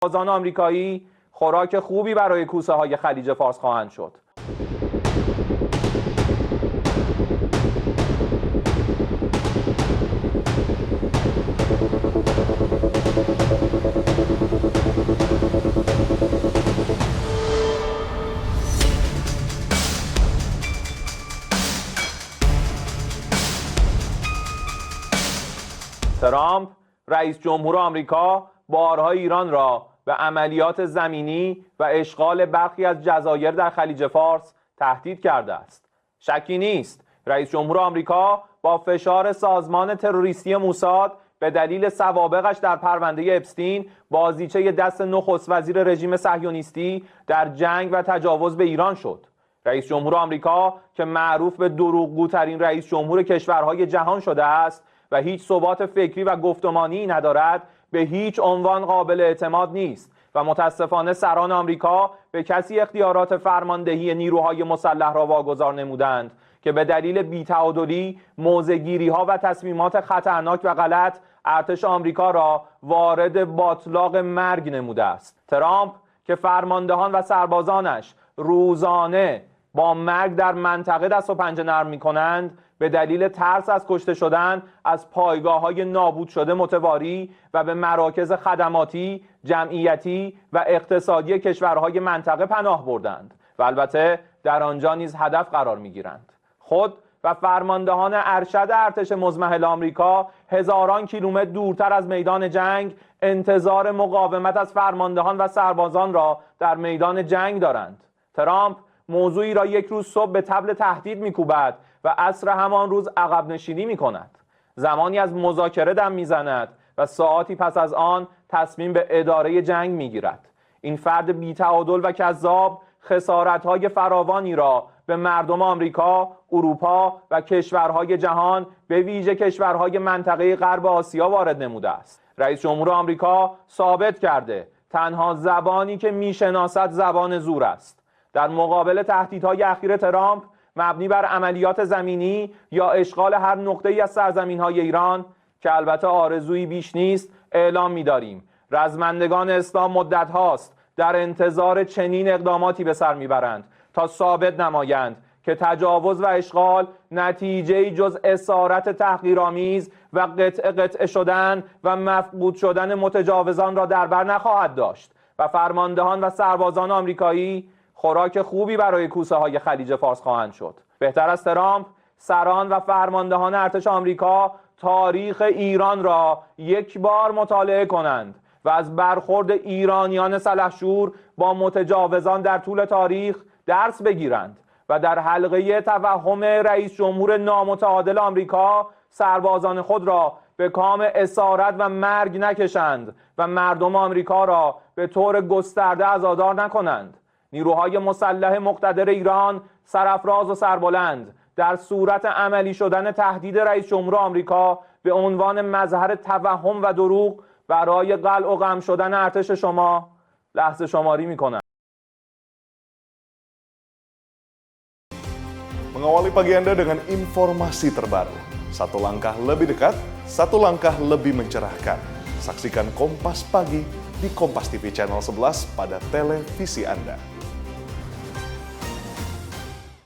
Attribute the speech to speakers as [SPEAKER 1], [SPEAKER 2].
[SPEAKER 1] سربازان آمریکایی خوراک خوبی برای کوسه های خلیج فارس خواهند شد. ترامپ رئیس جمهور آمریکا بارها ایران را به عملیات زمینی و اشغال برخی از جزایر در خلیج فارس تهدید کرده است. شکی نیست رئیس جمهور آمریکا با فشار سازمان تروریستی موساد به دلیل سوابقش در پرونده اپستین بازیچه دست نخست وزیر رژیم صهیونیستی در جنگ و تجاوز به ایران شد. رئیس جمهور آمریکا که معروف به دروغگوترین رئیس جمهور کشورهای جهان شده است و هیچ ثبات فکری و گفتمانی ندارد، به هیچ عنوان قابل اعتماد نیست و متاسفانه سران آمریکا به کسی اختیارات فرماندهی نیروهای مسلح را واگذار نمودند که به دلیل بی‌تعادلی، موضع‌گیری‌ها و تصمیمات خطرناک و غلط ارتش آمریکا را وارد باتلاق مرگ نموده است. ترامپ که فرماندهان و سربازانش روزانه با مرگ در منطقه دست و پنجه نرم می‌کنند، به دلیل ترس از کشته شدن از پایگاه‌های نابود شده متواری و به مراکز خدماتی، جمعیتی و اقتصادی کشورهای منطقه پناه بردند و البته در آنجا نیز هدف قرار می‌گیرند. خود و فرماندهان ارشد ارتش مزمحل آمریکا هزاران کیلومتر دورتر از میدان جنگ انتظار مقاومت از فرماندهان و سربازان را در میدان جنگ دارند. ترامپ موضوعی را یک روز صبح به طبل تهدید می‌کوبد و عصر همان روز عقب نشینی می‌کند. زمانی از مذاکره دم می‌زند و ساعاتی پس از آن تصمیم به اداره جنگ می‌گیرد. این فرد بی‌تعادل و کذاب خسارت‌های فراوانی را به مردم آمریکا، اروپا و کشورهای جهان به ویژه کشورهای منطقه غرب آسیا وارد نموده است. رئیس جمهور آمریکا ثابت کرده تنها زبانی که میشناسد زبان زور است. در مقابل تهدیدهای اخیر ترامپ مبنی بر عملیات زمینی یا اشغال هر نقطه‌ای از سرزمین‌های ایران که البته آرزویی بیش نیست، اعلام می‌داریم رزمندگان اسلام مدت هاست در انتظار چنین اقداماتی به سر میبرند تا ثابت نمایند که تجاوز و اشغال نتیجه‌ای جز اسارت تحقیرآمیز و قطعه شدن و مفقود شدن متجاوزان را در بر نخواهد داشت و فرماندهان و سربازان آمریکایی خوراک خوبی برای کوسه های خلیج فارس خواهند شد. بهتر از ترامپ، سران و فرماندهان ارتش آمریکا تاریخ ایران را یک بار مطالعه کنند و از برخورد ایرانیان سلحشور با متجاوزان در طول تاریخ درس بگیرند و در حلقه توهم رئیس جمهور نامتعادل آمریکا سربازان خود را به کام اسارت و مرگ نکشند و مردم آمریکا را به طور گسترده عزادار نکنند. نیروهای مسلح مقتدر ایران سرافراز و سربلند در صورت عملی شدن تهدید رئیس جمهور آمریکا به عنوان مظهر توهم و دروغ برای قلع و قم شدن ارتش شما لحظه شماری می‌کنند.
[SPEAKER 2] Mengawali pagi Anda dengan informasi terbaru. Satu langkah lebih dekat, satu langkah lebih mencerahkan. Saksikan Kompas Pagi di Kompas TV Channel 11 pada televisi Anda.